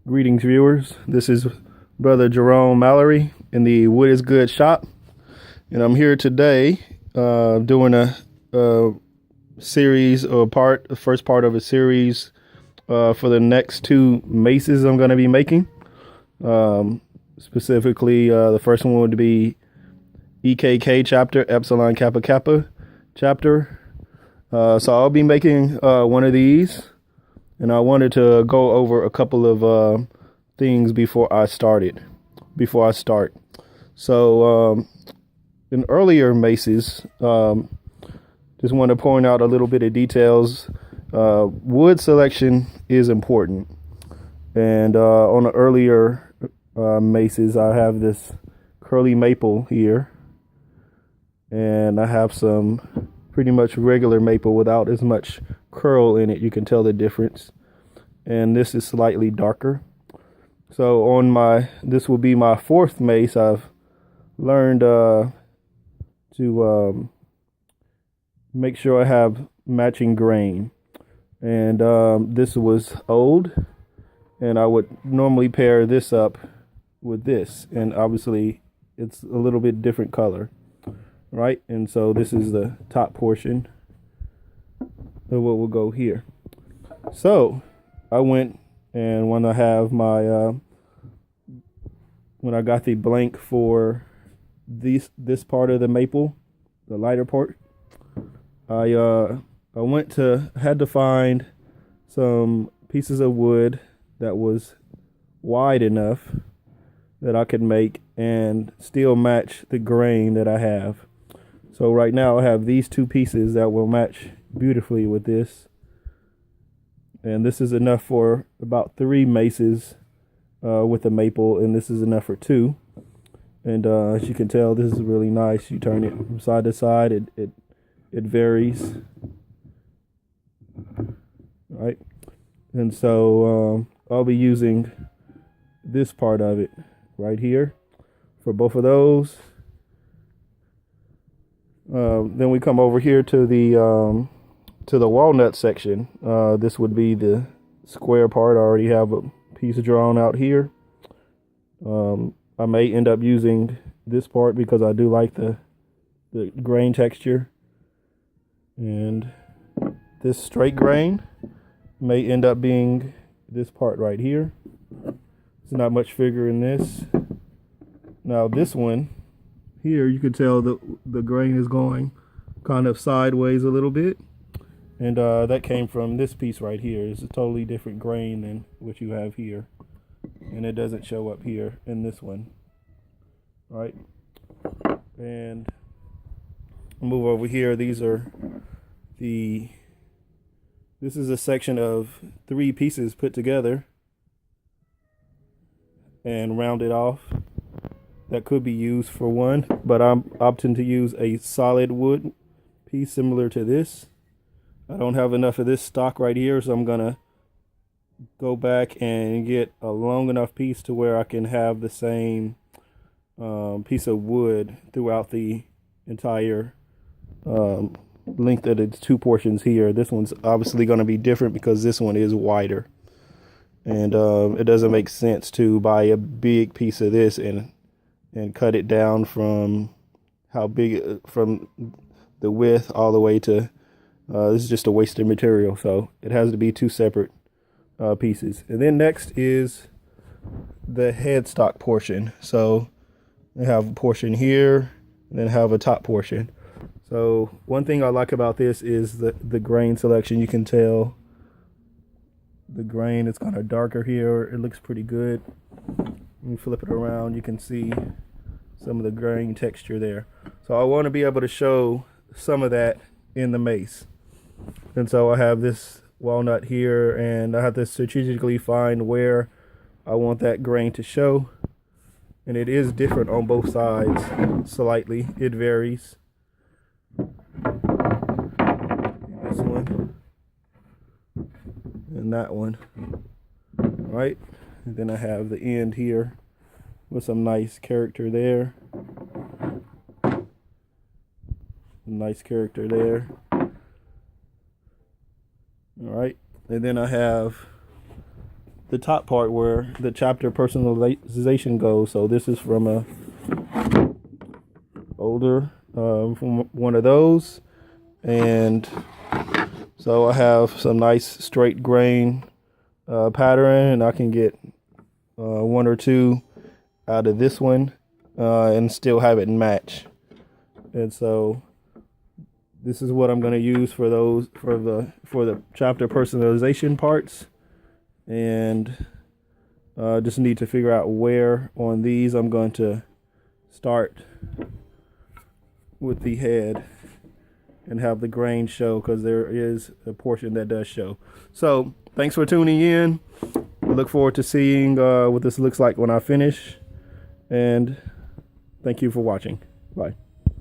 Greetings, viewers. This is Brother Jerome Mallory in the Wood is Good shop, and I'm here today doing a series or the first part of a series for the next two maces I'm going to be making. Specifically, the first one would be EKK chapter, Epsilon Kappa Kappa chapter. So I'll be making one of these. And I wanted to go over a couple of things before I start. So in earlier maces, just want to point out a little bit of details. Wood selection is important. And on the earlier maces, I have this curly maple here. And I have some pretty much regular maple without as much curl in it. You can tell the difference. And this is slightly darker. So this will be my fourth mace. I've learned to make sure I have matching grain. And this was old, and I would normally pair this up with this, and obviously it's a little bit different color, right? And so this is the top portion of what will go here. So I went, and when I got the blank for this part of the maple, the lighter part, I had to find some pieces of wood that was wide enough that I could make and still match the grain that I have. So right now I have these two pieces that will match beautifully with this. And this is enough for about 3 maces with the maple, and this is enough for 2. And as you can tell, this is really nice. You turn it from side to side, it varies, right? And so I'll be using this part of it right here for both of those. Then we come over here to the walnut section. This would be the square part. I already have a piece drawn out here. I may end up using this part because I do like the grain texture. And this straight grain may end up being this part right here. It's not much bigger in this. Now this one here, you can tell the grain is going kind of sideways a little bit. And that came from this piece right here. It's a totally different grain than what you have here. And it doesn't show up here in this one. Right? And move over here. This is a section of 3 pieces put together and rounded off. That could be used for one, but I'm opting to use a solid wood piece similar to this. I don't have enough of this stock right here, so I'm gonna go back and get a long enough piece to where I can have the same piece of wood throughout the entire length of the 2 portions here. This one's obviously going to be different because this one is wider, and it doesn't make sense to buy a big piece of this and cut it down from how big, from the width all the way to this is just a wasted material. So it has to be 2 separate pieces. And then next is the headstock portion. So I have a portion here and then have a top portion. So one thing I like about this is the grain selection. You can tell the grain is kind of darker here. It looks pretty good. When you flip it around, you can see some of the grain texture there. So I want to be able to show some of that in the mace. And so I have this walnut here, and I have to strategically find where I want that grain to show. And it is different on both sides slightly. It varies. This one and that one. Right? And then I have the end here with some nice character there. Nice character there. All right. And then I have the top part where the chapter personalization goes. So this is from a older, from one of those. And so I have some nice straight grain pattern, and I can get one or two out of this one and still have it match. And so this is what I'm going to use for those for the chapter personalization parts. And just need to figure out where on these I'm going to start with the head and have the grain show, because there is a portion that does show. So thanks for tuning in. I look forward to seeing what this looks like when I finish. And thank you for watching. Bye.